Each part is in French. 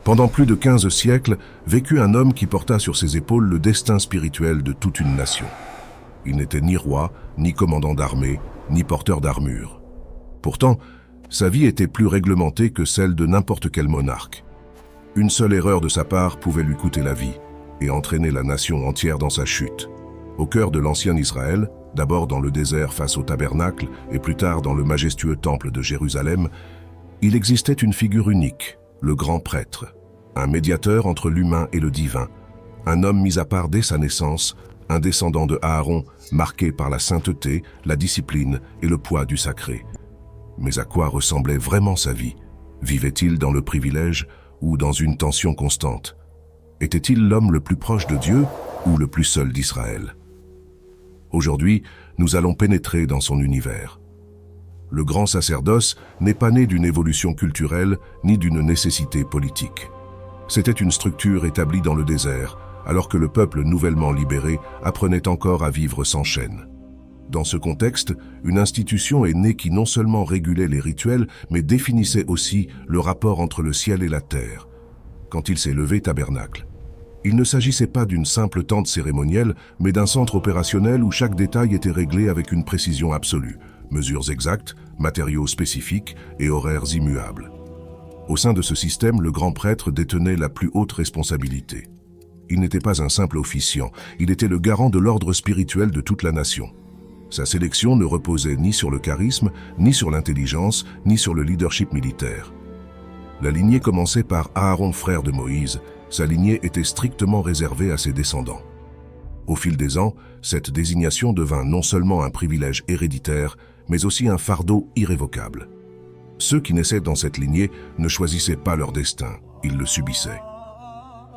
Pendant plus de 15 siècles, vécut un homme qui porta sur ses épaules le destin spirituel de toute une nation. Il n'était ni roi, ni commandant d'armée, ni porteur d'armure. Pourtant, sa vie était plus réglementée que celle de n'importe quel monarque. Une seule erreur de sa part pouvait lui coûter la vie et entraîner la nation entière dans sa chute. Au cœur de l'ancien Israël, d'abord dans le désert face au tabernacle et plus tard dans le majestueux temple de Jérusalem, il existait une figure unique, le grand prêtre, un médiateur entre l'humain et le divin, un homme mis à part dès sa naissance, un descendant de Aaron marqué par la sainteté, la discipline et le poids du sacré. Mais à quoi ressemblait vraiment sa vie? Vivait-il dans le privilège ou dans une tension constante? Était-il l'homme le plus proche de Dieu ou le plus seul d'Israël? Aujourd'hui, nous allons pénétrer dans son univers. Le grand sacerdoce n'est pas né d'une évolution culturelle ni d'une nécessité politique. C'était une structure établie dans le désert, alors que le peuple nouvellement libéré apprenait encore à vivre sans chaîne. Dans ce contexte, une institution est née qui non seulement régulait les rituels, mais définissait aussi le rapport entre le ciel et la terre. Quand il s'est levé tabernacle, il ne s'agissait pas d'une simple tente cérémonielle, mais d'un centre opérationnel où chaque détail était réglé avec une précision absolue, mesures exactes, matériaux spécifiques et horaires immuables. Au sein de ce système, le grand prêtre détenait la plus haute responsabilité. Il n'était pas un simple officiant, il était le garant de l'ordre spirituel de toute la nation. Sa sélection ne reposait ni sur le charisme, ni sur l'intelligence, ni sur le leadership militaire. La lignée commençait par Aaron, frère de Moïse. Sa lignée était strictement réservée à ses descendants. Au fil des ans, cette désignation devint non seulement un privilège héréditaire, mais aussi un fardeau irrévocable. Ceux qui naissaient dans cette lignée ne choisissaient pas leur destin, ils le subissaient.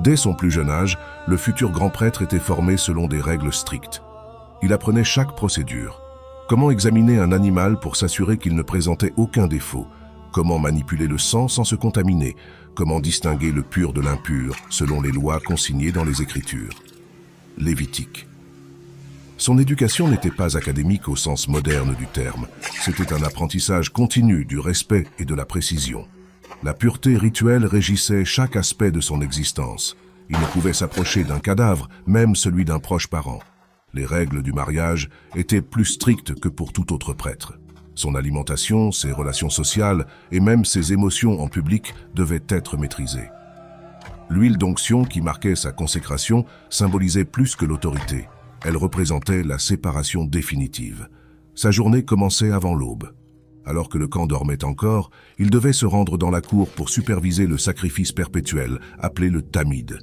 Dès son plus jeune âge, le futur grand prêtre était formé selon des règles strictes. Il apprenait chaque procédure. Comment examiner un animal pour s'assurer qu'il ne présentait aucun défaut? Comment manipuler le sang sans se contaminer? Comment distinguer le pur de l'impur selon les lois consignées dans les Écritures? Lévitique. Son éducation n'était pas académique au sens moderne du terme. C'était un apprentissage continu du respect et de la précision. La pureté rituelle régissait chaque aspect de son existence. Il ne pouvait s'approcher d'un cadavre, même celui d'un proche parent. Les règles du mariage étaient plus strictes que pour tout autre prêtre. Son alimentation, ses relations sociales et même ses émotions en public devaient être maîtrisées. L'huile d'onction qui marquait sa consécration symbolisait plus que l'autorité. Elle représentait la séparation définitive. Sa journée commençait avant l'aube. Alors que le camp dormait encore, il devait se rendre dans la cour pour superviser le sacrifice perpétuel, appelé le tamid.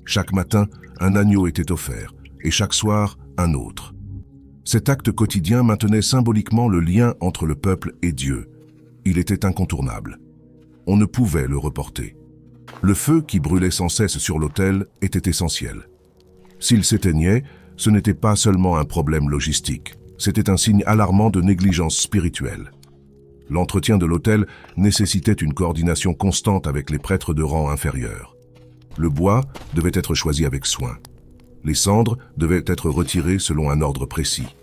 Chaque matin, un agneau était offert, et chaque soir, un autre. Cet acte quotidien maintenait symboliquement le lien entre le peuple et Dieu. Il était incontournable. On ne pouvait le reporter. Le feu qui brûlait sans cesse sur l'autel était essentiel. S'il s'éteignait, ce n'était pas seulement un problème logistique, c'était un signe alarmant de négligence spirituelle. L'entretien de l'autel nécessitait une coordination constante avec les prêtres de rang inférieur. Le bois devait être choisi avec soin. Les cendres devaient être retirées selon un ordre précis.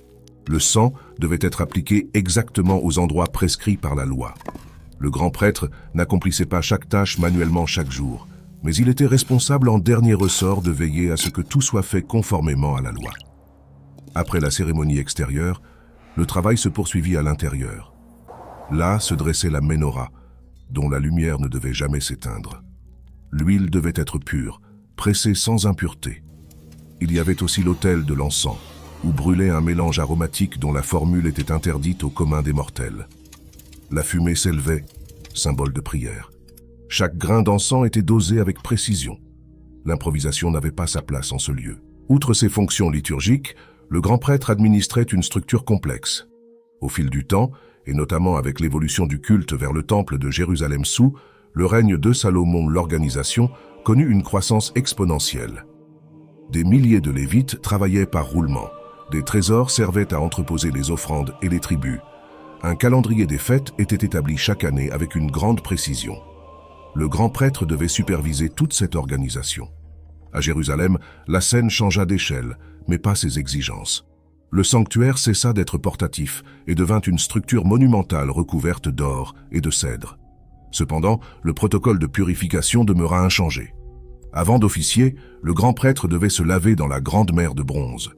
Le sang devait être appliqué exactement aux endroits prescrits par la loi. Le grand prêtre n'accomplissait pas chaque tâche manuellement chaque jour, mais il était responsable en dernier ressort de veiller à ce que tout soit fait conformément à la loi. Après la cérémonie extérieure, le travail se poursuivit à l'intérieur. Là se dressait la menorah, dont la lumière ne devait jamais s'éteindre. L'huile devait être pure, pressée sans impureté. Il y avait aussi l'autel de l'encens, où brûlait un mélange aromatique dont la formule était interdite au commun des mortels. La fumée s'élevait, symbole de prière. Chaque grain d'encens était dosé avec précision. L'improvisation n'avait pas sa place en ce lieu. Outre ses fonctions liturgiques, le grand prêtre administrait une structure complexe. Au fil du temps, et notamment avec l'évolution du culte vers le temple de Jérusalem sous, le règne de Salomon, l'organisation connut une croissance exponentielle. Des milliers de Lévites travaillaient par roulement. Des trésors servaient à entreposer les offrandes et les tributs. Un calendrier des fêtes était établi chaque année avec une grande précision. Le grand prêtre devait superviser toute cette organisation. À Jérusalem, la scène changea d'échelle, mais pas ses exigences. Le sanctuaire cessa d'être portatif et devint une structure monumentale recouverte d'or et de cèdre. Cependant, le protocole de purification demeura inchangé. Avant d'officier, le grand prêtre devait se laver dans la grande mer de bronze.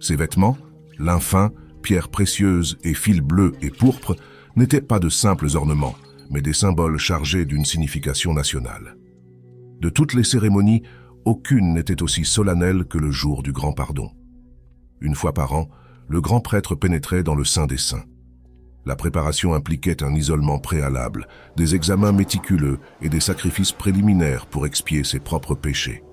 Ses vêtements, lin fin, pierres précieuses et fils bleus et pourpres, n'étaient pas de simples ornements, mais des symboles chargés d'une signification nationale. De toutes les cérémonies, aucune n'était aussi solennelle que le jour du grand pardon. Une fois par an, le grand prêtre pénétrait dans le Saint des Saints. La préparation impliquait un isolement préalable, des examens méticuleux et des sacrifices préliminaires pour expier ses propres péchés.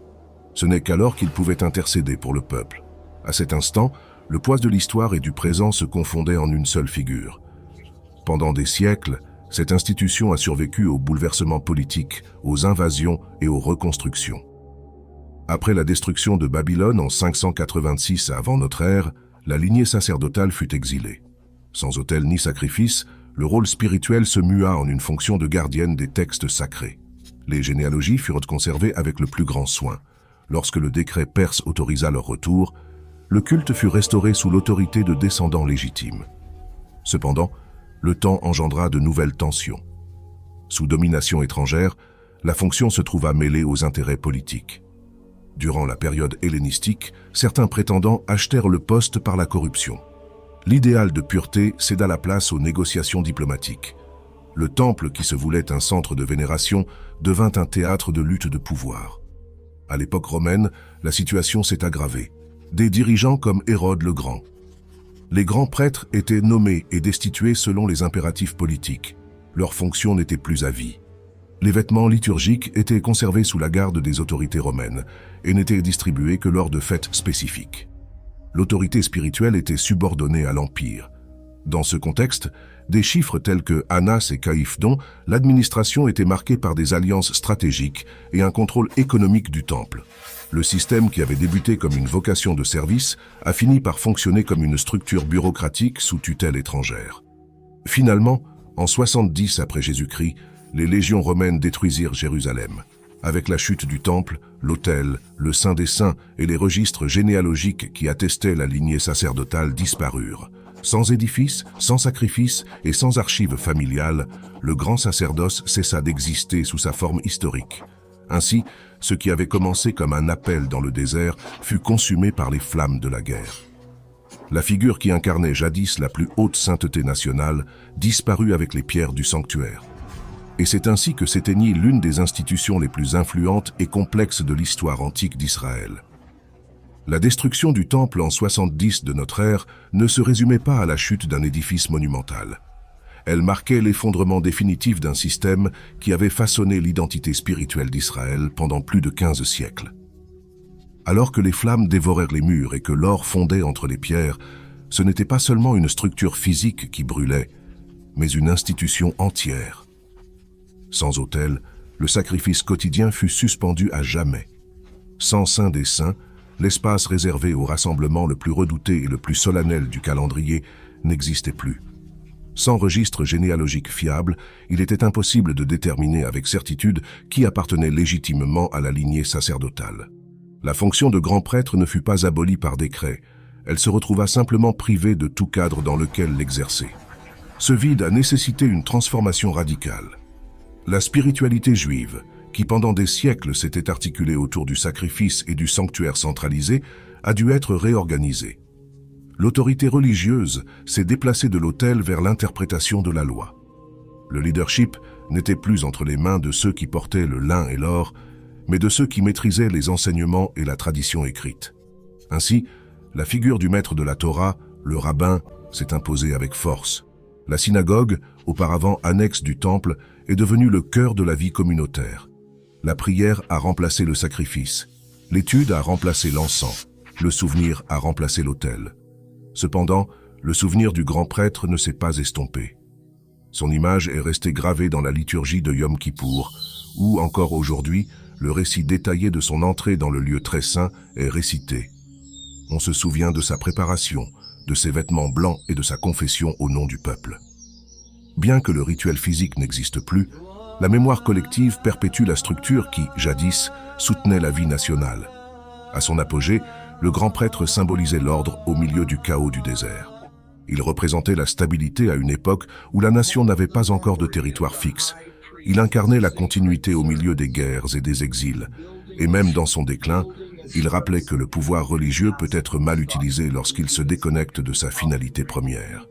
Ce n'est qu'alors qu'il pouvait intercéder pour le peuple. À cet instant, le poids de l'histoire et du présent se confondaient en une seule figure. Pendant des siècles, cette institution a survécu aux bouleversements politiques, aux invasions et aux reconstructions. Après la destruction de Babylone en 586 avant notre ère, la lignée sacerdotale fut exilée. Sans autel ni sacrifice, le rôle spirituel se mua en une fonction de gardienne des textes sacrés. Les généalogies furent conservées avec le plus grand soin. Lorsque le décret perse autorisa leur retour, le culte fut restauré sous l'autorité de descendants légitimes. Cependant, le temps engendra de nouvelles tensions. Sous domination étrangère, la fonction se trouva mêlée aux intérêts politiques. Durant la période hellénistique, certains prétendants achetèrent le poste par la corruption. L'idéal de pureté céda la place aux négociations diplomatiques. Le temple, qui se voulait un centre de vénération, devint un théâtre de lutte de pouvoir. À l'époque romaine, la situation s'est aggravée. Des dirigeants comme Hérode le Grand. Les grands prêtres étaient nommés et destitués selon les impératifs politiques. Leur fonction n'était plus à vie. Les vêtements liturgiques étaient conservés sous la garde des autorités romaines et n'étaient distribués que lors de fêtes spécifiques. L'autorité spirituelle était subordonnée à l'Empire. Dans ce contexte, des chiffres tels que Annas et Caïphe, dont l'administration était marquée par des alliances stratégiques et un contrôle économique du temple. Le système, qui avait débuté comme une vocation de service, a fini par fonctionner comme une structure bureaucratique sous tutelle étrangère. Finalement, en 70 après Jésus-Christ, les légions romaines détruisirent Jérusalem. Avec la chute du temple, l'autel, le Saint des Saints et les registres généalogiques qui attestaient la lignée sacerdotale disparurent. Sans édifice, sans sacrifice et sans archives familiales, le grand sacerdoce cessa d'exister sous sa forme historique. Ainsi, ce qui avait commencé comme un appel dans le désert fut consumé par les flammes de la guerre. La figure qui incarnait jadis la plus haute sainteté nationale disparut avec les pierres du sanctuaire. Et c'est ainsi que s'éteignit l'une des institutions les plus influentes et complexes de l'histoire antique d'Israël. La destruction du temple en 70 de notre ère ne se résumait pas à la chute d'un édifice monumental. Elle marquait l'effondrement définitif d'un système qui avait façonné l'identité spirituelle d'Israël pendant plus de 15 siècles. Alors que les flammes dévorèrent les murs et que l'or fondait entre les pierres, ce n'était pas seulement une structure physique qui brûlait, mais une institution entière. Sans autel, le sacrifice quotidien fut suspendu à jamais. Sans Saint des Saints, l'espace réservé au rassemblement le plus redouté et le plus solennel du calendrier n'existait plus. Sans registre généalogique fiable, il était impossible de déterminer avec certitude qui appartenait légitimement à la lignée sacerdotale. La fonction de grand prêtre ne fut pas abolie par décret, elle se retrouva simplement privée de tout cadre dans lequel l'exercer. Ce vide a nécessité une transformation radicale. La spiritualité juive, qui pendant des siècles s'était articulée autour du sacrifice et du sanctuaire centralisé, a dû être réorganisée. L'autorité religieuse s'est déplacée de l'autel vers l'interprétation de la loi. Le leadership n'était plus entre les mains de ceux qui portaient le lin et l'or, mais de ceux qui maîtrisaient les enseignements et la tradition écrite. Ainsi, la figure du maître de la Torah, le rabbin, s'est imposée avec force. La synagogue, auparavant annexe du temple, est devenue le cœur de la vie communautaire. La prière a remplacé le sacrifice, l'étude a remplacé l'encens, le souvenir a remplacé l'autel. Cependant, le souvenir du grand prêtre ne s'est pas estompé. Son image est restée gravée dans la liturgie de Yom Kippour, où, encore aujourd'hui, le récit détaillé de son entrée dans le lieu très saint est récité. On se souvient de sa préparation, de ses vêtements blancs et de sa confession au nom du peuple. Bien que le rituel physique n'existe plus, la mémoire collective perpétue la structure qui, jadis, soutenait la vie nationale. À son apogée, le grand prêtre symbolisait l'ordre au milieu du chaos du désert. Il représentait la stabilité à une époque où la nation n'avait pas encore de territoire fixe. Il incarnait la continuité au milieu des guerres et des exils, et même dans son déclin, il rappelait que le pouvoir religieux peut être mal utilisé lorsqu'il se déconnecte de sa finalité première.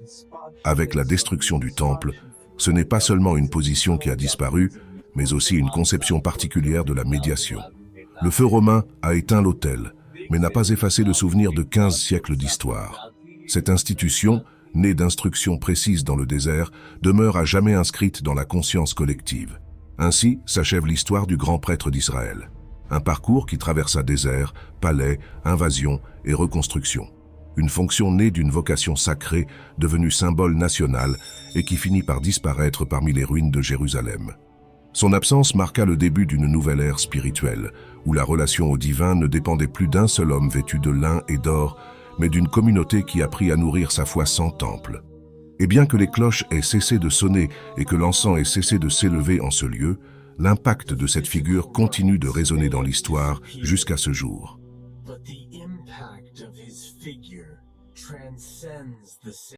Avec la destruction du temple, ce n'est pas seulement une position qui a disparu, mais aussi une conception particulière de la médiation. Le feu romain a éteint l'autel, mais n'a pas effacé le souvenir de 15 siècles d'histoire. Cette institution, née d'instructions précises dans le désert, demeure à jamais inscrite dans la conscience collective. Ainsi s'achève l'histoire du grand prêtre d'Israël. Un parcours qui traversa désert, palais, invasion et reconstruction. Une fonction née d'une vocation sacrée, devenue symbole national et qui finit par disparaître parmi les ruines de Jérusalem. Son absence marqua le début d'une nouvelle ère spirituelle, où la relation au divin ne dépendait plus d'un seul homme vêtu de lin et d'or, mais d'une communauté qui apprit à nourrir sa foi sans temple. Et bien que les cloches aient cessé de sonner et que l'encens ait cessé de s'élever en ce lieu, l'impact de cette figure continue de résonner dans l'histoire jusqu'à ce jour.